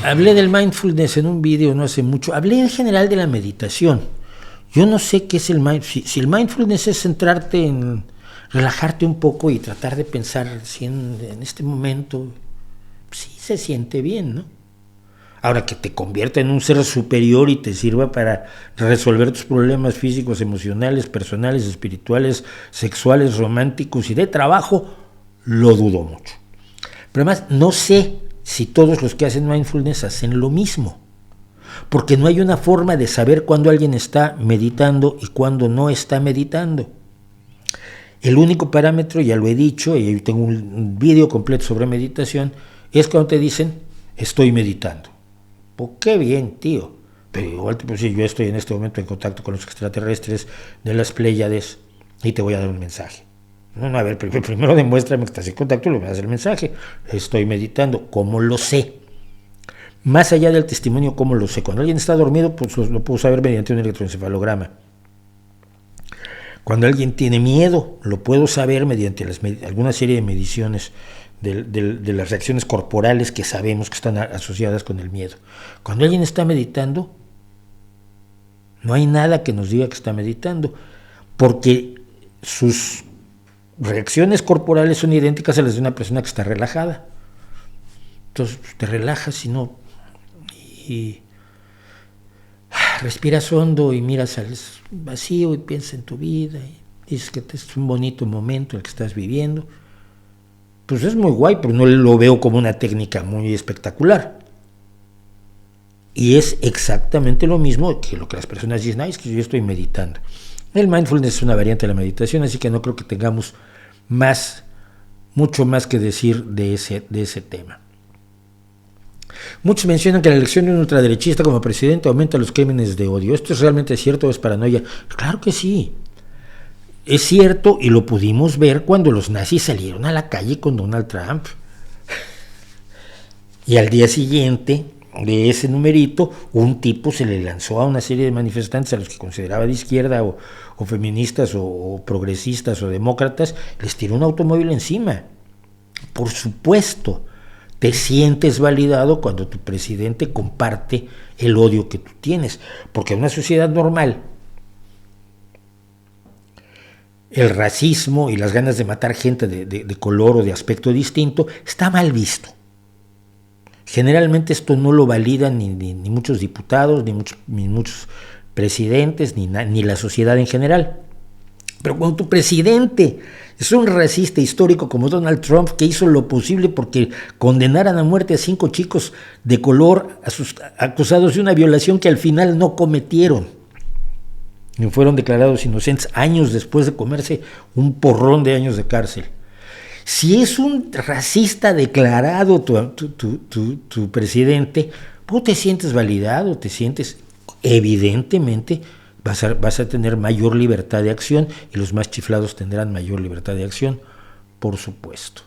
Hablé del mindfulness en un video no hace mucho. Hablé en general de la meditación. Yo no sé qué es el mindfulness. Si el mindfulness es centrarte en relajarte un poco y tratar de pensar si en este momento, sí se siente bien, ¿no? Ahora, que te convierta en un ser superior y te sirva para resolver tus problemas físicos, emocionales, personales, espirituales, sexuales, románticos y de trabajo, lo dudo mucho. Pero además, no sé si todos los que hacen mindfulness hacen lo mismo, porque no hay una forma de saber cuándo alguien está meditando y cuándo no está meditando. El único parámetro, ya lo he dicho, y tengo un video completo sobre meditación, es cuando te dicen, estoy meditando. Pues qué bien, tío. Pero igual, pues, si yo estoy en este momento en contacto con los extraterrestres de las Pléyades y te voy a dar un mensaje. No, a ver, primero demuéstrame que estás en contacto y le voy a dar el mensaje. Estoy meditando. ¿Cómo lo sé? Más allá del testimonio, ¿cómo lo sé? Cuando alguien está dormido, pues lo puedo saber mediante un electroencefalograma. Cuando alguien tiene miedo, lo puedo saber mediante alguna serie de mediciones de las reacciones corporales que sabemos que están asociadas con el miedo. Cuando alguien está meditando, no hay nada que nos diga que está meditando, porque sus reacciones corporales son idénticas a las de una persona que está relajada. Entonces te relajas y respiras hondo y miras al vacío y piensas en tu vida y dices que es un bonito momento el que estás viviendo. Pues es muy guay, pero no lo veo como una técnica muy espectacular. Y es exactamente lo mismo que lo que las personas dicen, es que yo estoy meditando. El mindfulness es una variante de la meditación, así que no creo que tengamos mucho más que decir de ese tema. Muchos mencionan que la elección de un ultraderechista como presidente aumenta los crímenes de odio. ¿Esto es realmente cierto o es paranoia? Claro que sí. Es cierto, y lo pudimos ver cuando los nazis salieron a la calle con Donald Trump. Y al día siguiente de ese numerito, un tipo se le lanzó a una serie de manifestantes a los que consideraba de izquierda o feministas o progresistas o demócratas, les tiró un automóvil encima. Por supuesto, te sientes validado cuando tu presidente comparte el odio que tú tienes, porque en una sociedad normal el racismo y las ganas de matar gente de color o de aspecto distinto está mal visto. Generalmente esto no lo validan ni muchos diputados, ni muchos presidentes, ni la sociedad en general. Pero cuando tu presidente es un racista histórico como Donald Trump, que hizo lo posible porque condenaran a muerte a 5 chicos de color acusados de una violación que al final no cometieron, y fueron declarados inocentes años después de comerse un porrón de años de cárcel. Si es un racista declarado tu presidente, pues te sientes validado, evidentemente vas a tener mayor libertad de acción y los más chiflados tendrán mayor libertad de acción, por supuesto.